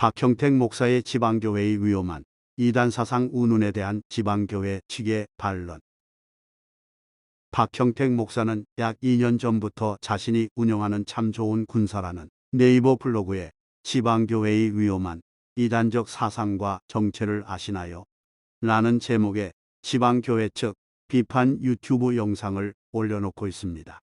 박형택 목사의 지방교회의 위험한 이단사상 운운에 대한 지방교회 측의 반론. 박형택 목사는 약 2년 전부터 자신이 운영하는 참 좋은 군사라는 네이버 블로그에 지방교회의 위험한 이단적 사상과 정체를 아시나요? 라는 제목의 지방교회 측 비판 유튜브 영상을 올려놓고 있습니다.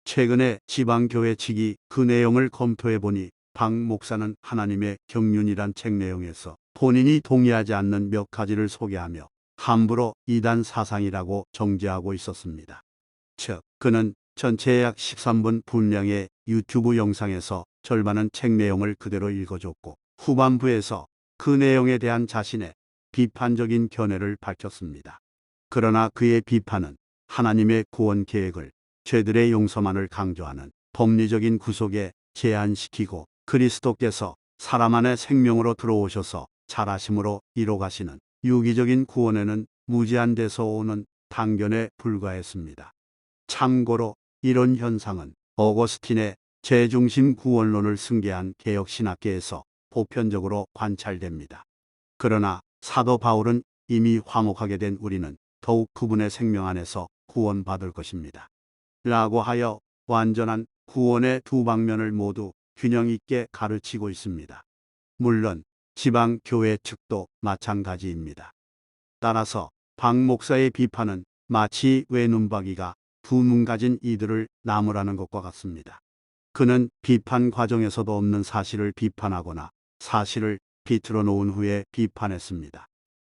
최근에 지방교회 측이 그 내용을 검토해보니 박 목사는 하나님의 경륜이란 책 내용에서 본인이 동의하지 않는 몇 가지를 소개하며 함부로 이단 사상이라고 정죄하고 있었습니다. 즉, 그는 전체 약 13분 분량의 유튜브 영상에서 절반은 책 내용을 그대로 읽어줬고 후반부에서 그 내용에 대한 자신의 비판적인 견해를 밝혔습니다. 그러나 그의 비판은 하나님의 구원 계획을 죄들의 용서만을 강조하는 법리적인 구속에 제한시키고 그리스도께서 사람 안에 생명으로 들어오셔서 잘하심으로 이뤄가시는 유기적인 구원에는 무제한 데서 오는 단견에 불과했습니다. 참고로 이런 현상은 어거스틴의 죄중심 구원론을 승계한 개혁신학계에서 보편적으로 관찰됩니다. 그러나 사도 바울은 이미 화목하게 된 우리는 더욱 그분의 생명 안에서 구원받을 것입니다. 라고 하여 완전한 구원의 두 방면을 모두 균형 있게 가르치고 있습니다. 물론 지방 교회 측도 마찬가지입니다. 따라서 박 목사의 비판은 마치 외눈박이가 두 눈 가진 이들을 나무라는 것과 같습니다. 그는 비판 과정에서도 없는 사실을 비판하거나 사실을 비틀어 놓은 후에 비판했습니다.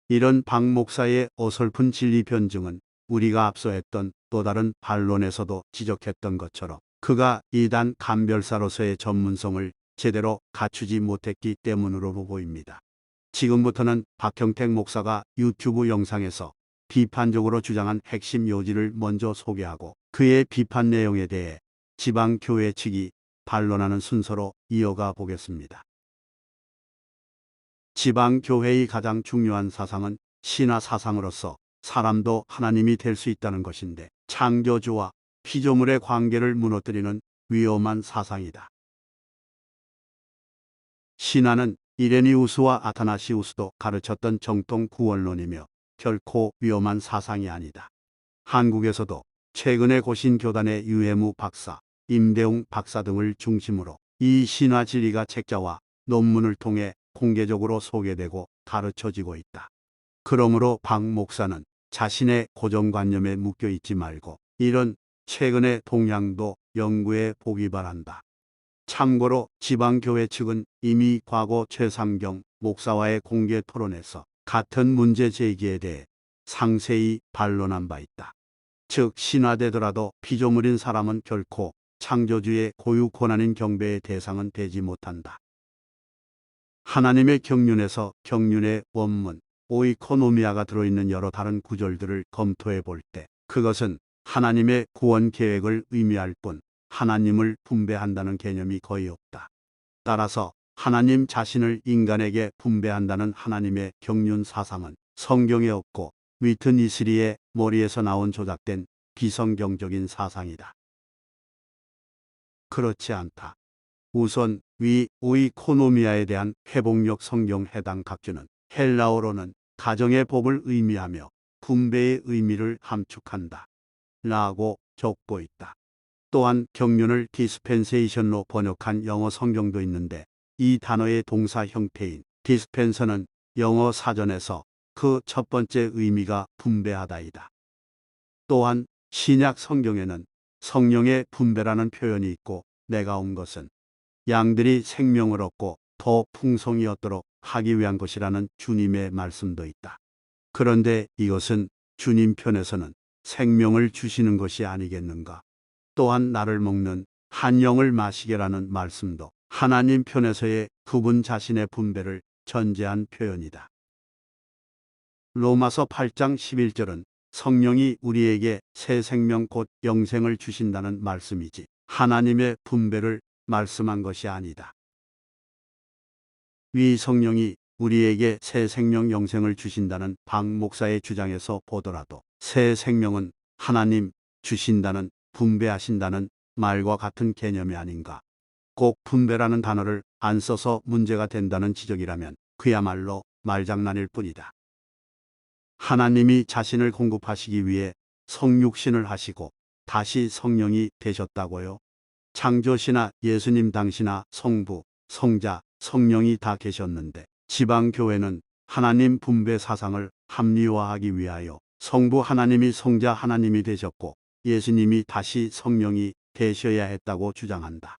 이런 박 목사의 어설픈 진리 변증은 우리가 앞서 했던 또 다른 반론에서도 지적했던 것처럼 그가 이단 감별사로서의 전문성을 제대로 갖추지 못했기 때문으로 보입니다. 지금부터는 박형택 목사가 유튜브 영상에서 비판적으로 주장한 핵심 요지를 먼저 소개하고 그의 비판 내용에 대해 지방교회 측이 반론하는 순서로 이어가 보겠습니다. 지방교회의 가장 중요한 사상은 신화 사상으로서 사람도 하나님이 될 수 있다는 것인데 창조주와 피조물의 관계를 무너뜨리는 위험한 사상이다. 신화는 이레니우스와 아타나시우스도 가르쳤던 정통 구원론이며 결코 위험한 사상이 아니다. 한국에서도 최근에 고신교단의 유해무 박사, 임대웅 박사 등을 중심으로 이 신화 진리가 책자와 논문을 통해 공개적으로 소개되고 가르쳐지고 있다. 그러므로 박 목사는 자신의 고정관념에 묶여 있지 말고 이런 최근의 동향도 연구해 보기 바란다. 참고로 지방교회 측은 이미 과거 최상경 목사와의 공개 토론에서 같은 문제 제기에 대해 상세히 반론한 바 있다. 즉 신화되더라도 피조물인 사람은 결코 창조주의 고유 고난인 경배의 대상은 되지 못한다. 하나님의 경륜에서 경륜의 원문 오이코노미아가 들어있는 여러 다른 구절들을 검토해 볼 때 그것은 하나님의 구원 계획을 의미할 뿐 하나님을 분배한다는 개념이 거의 없다. 따라서 하나님 자신을 인간에게 분배한다는 하나님의 경륜 사상은 성경에 없고 위튼 이슬리의 머리에서 나온 조작된 비성경적인 사상이다. 그렇지 않다. 우선 위 오이코노미아에 대한 회복력 성경 해당 각주는 헬라어로는 가정의 법을 의미하며 분배의 의미를 함축한다. 라고 적고 있다. 또한 경륜을 디스펜세이션로 번역한 영어 성경도 있는데 이 단어의 동사 형태인 디스펜서는 영어 사전에서 그 첫 번째 의미가 분배하다이다. 또한 신약 성경에는 성령의 분배라는 표현이 있고 내가 온 것은 양들이 생명을 얻고 더 풍성히 얻도록 하기 위한 것이라는 주님의 말씀도 있다. 그런데 이것은 주님 편에서는 생명을 주시는 것이 아니겠는가? 또한 나를 먹는 한 영을 마시게라는 말씀도 하나님 편에서의 그분 자신의 분배를 전제한 표현이다. 로마서 8장 11절은 성령이 우리에게 새 생명 곧 영생을 주신다는 말씀이지 하나님의 분배를 말씀한 것이 아니다. 위 성령이 우리에게 새 생명 영생을 주신다는 박 목사의 주장에서 보더라도 새 생명은 하나님 주신다는 분배하신다는 말과 같은 개념이 아닌가. 꼭 분배라는 단어를 안 써서 문제가 된다는 지적이라면 그야말로 말장난일 뿐이다. 하나님이 자신을 공급하시기 위해 성육신을 하시고 다시 성령이 되셨다고요. 창조시나 예수님 당시나 성부, 성자, 성령이 다 계셨는데 지방교회는 하나님 분배 사상을 합리화하기 위하여 성부 하나님이 성자 하나님이 되셨고 예수님이 다시 성령이 되셔야 했다고 주장한다.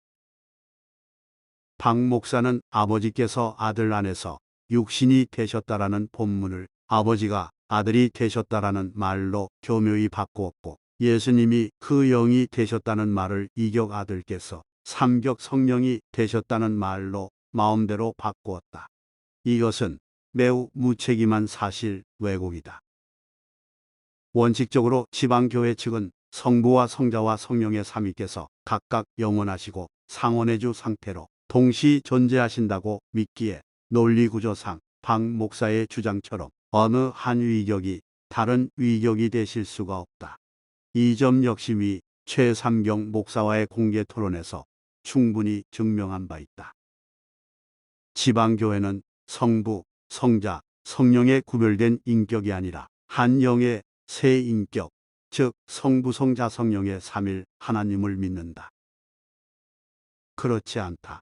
박 목사는 아버지께서 아들 안에서 육신이 되셨다라는 본문을 아버지가 아들이 되셨다라는 말로 교묘히 바꾸었고 예수님이 그 영이 되셨다는 말을 이격 아들께서 삼격 성령이 되셨다는 말로 마음대로 바꾸었다. 이것은 매우 무책임한 사실 왜곡이다. 원칙적으로 지방교회 측은 성부와 성자와 성령의 삼위께서 각각 영원하시고 상원의 상태로 동시 존재하신다고 믿기에 논리구조상 박 목사의 주장처럼 어느 한 위격이 다른 위격이 되실 수가 없다. 이 점 역시 위 최삼경 목사와의 공개 토론에서 충분히 증명한 바 있다. 지방교회는 성부, 성자, 성령의 구별된 인격이 아니라 한 영의 세 인격, 즉 성부, 성자, 성령의 삼일 하나님을 믿는다. 그렇지 않다.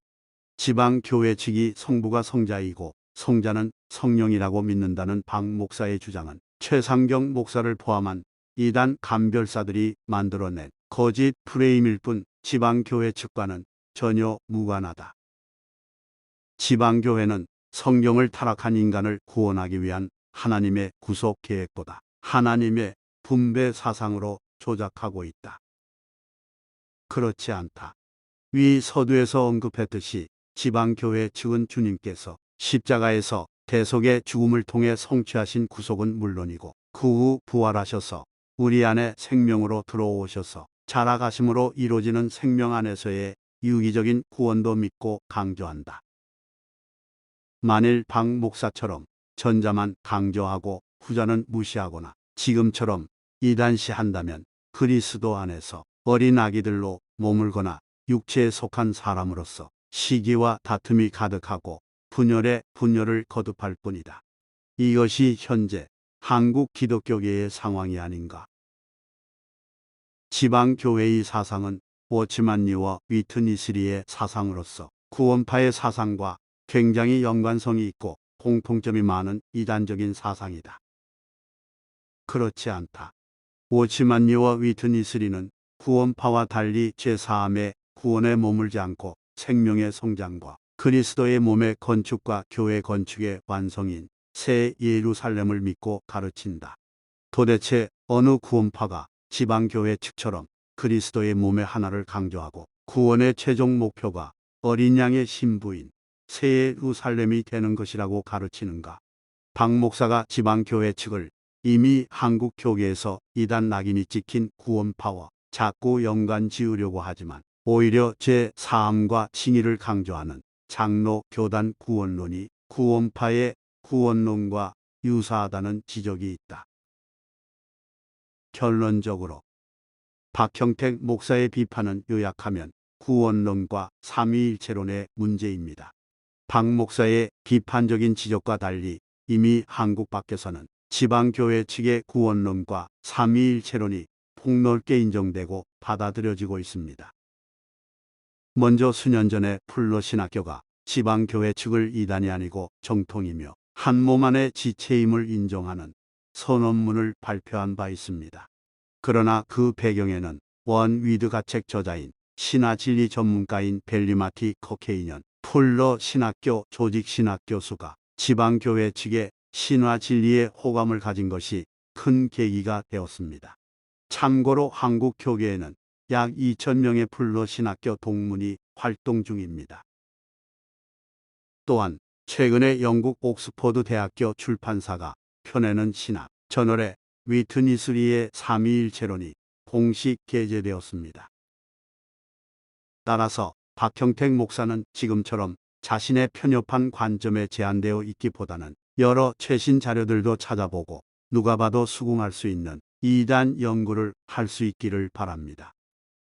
지방교회 측이 성부가 성자이고 성자는 성령이라고 믿는다는 박 목사의 주장은 최삼경 목사를 포함한 이단 감별사들이 만들어낸 거짓 프레임일 뿐 지방교회 측과는 전혀 무관하다. 지방교회는 성경을 타락한 인간을 구원하기 위한 하나님의 구속 계획보다 하나님의 분배 사상으로 조작하고 있다. 그렇지 않다. 위 서두에서 언급했듯이 지방교회 측은 주님께서 십자가에서 대속의 죽음을 통해 성취하신 구속은 물론이고 그 후 부활하셔서 우리 안에 생명으로 들어오셔서 자라가심으로 이루어지는 생명 안에서의 유기적인 구원도 믿고 강조한다. 만일 박 목사처럼 전자만 강조하고 후자는 무시하거나 지금처럼 이단시한다면 그리스도 안에서 어린 아기들로 머물거나 육체에 속한 사람으로서 시기와 다툼이 가득하고 분열에 분열을 거듭할 뿐이다. 이것이 현재 한국 기독교계의 상황이 아닌가. 지방교회의 사상은 워치만 니와 위트니스리의 사상으로서 구원파의 사상과 굉장히 연관성이 있고 공통점이 많은 이단적인 사상이다. 그렇지 않다. 워치만 니와 위트니스리는 구원파와 달리 제4함의 구원에 머물지 않고 생명의 성장과 그리스도의 몸의 건축과 교회 건축의 완성인 새 예루살렘을 믿고 가르친다. 도대체 어느 구원파가 지방교회 측처럼 그리스도의 몸의 하나를 강조하고 구원의 최종 목표가 어린 양의 신부인 새 예루살렘이 되는 것이라고 가르치는가? 박 목사가 지방교회 측을 이미 한국 교계에서 이단 낙인이 찍힌 구원파와 자꾸 연관 지으려고 하지만 오히려 제4함과 칭의를 강조하는 장로 교단 구원론이 구원파의 구원론과 유사하다는 지적이 있다. 결론적으로 박형택 목사의 비판은 요약하면 구원론과 삼위일체론의 문제입니다. 박 목사의 비판적인 지적과 달리 이미 한국 밖에서는 지방교회 측의 구원론과 삼위일체론이 폭넓게 인정되고 받아들여지고 있습니다. 먼저 수년 전에 풀러신학교가 지방교회 측을 이단이 아니고 정통이며 한 몸 안의 지체임을 인정하는 선언문을 발표한 바 있습니다. 그러나 그 배경에는 원 위드가책 저자인 신화진리 전문가인 벨리마티 커케이년 풀러 신학교 조직 신학 교수가 지방교회 측의 신화진리에 호감을 가진 것이 큰 계기가 되었습니다. 참고로 한국 교계에는 약 2,000명의 풀러 신학교 동문이 활동 중입니다. 또한 최근에 영국 옥스퍼드 대학교 출판사가 펴내는 신학 저널에 위트니스리의 삼위일체론이 공식 게재되었습니다. 따라서 박형택 목사는 지금처럼 자신의 편협한 관점에 제한되어 있기보다는 여러 최신 자료들도 찾아보고 누가 봐도 수긍할 수 있는 이단 연구를 할 수 있기를 바랍니다.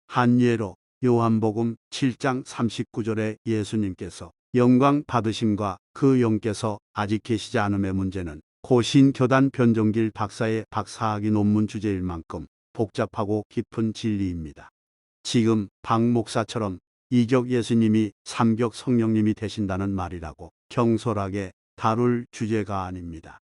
한 예로 요한복음 7장 39절에 예수님께서 영광 받으심과 그 영께서 아직 계시지 않음의 문제는 고신교단 변종길 박사의 박사학위 논문 주제일 만큼 복잡하고 깊은 진리입니다. 지금 박 목사처럼 이격 예수님이 삼격 성령님이 되신다는 말이라고 경솔하게 다룰 주제가 아닙니다.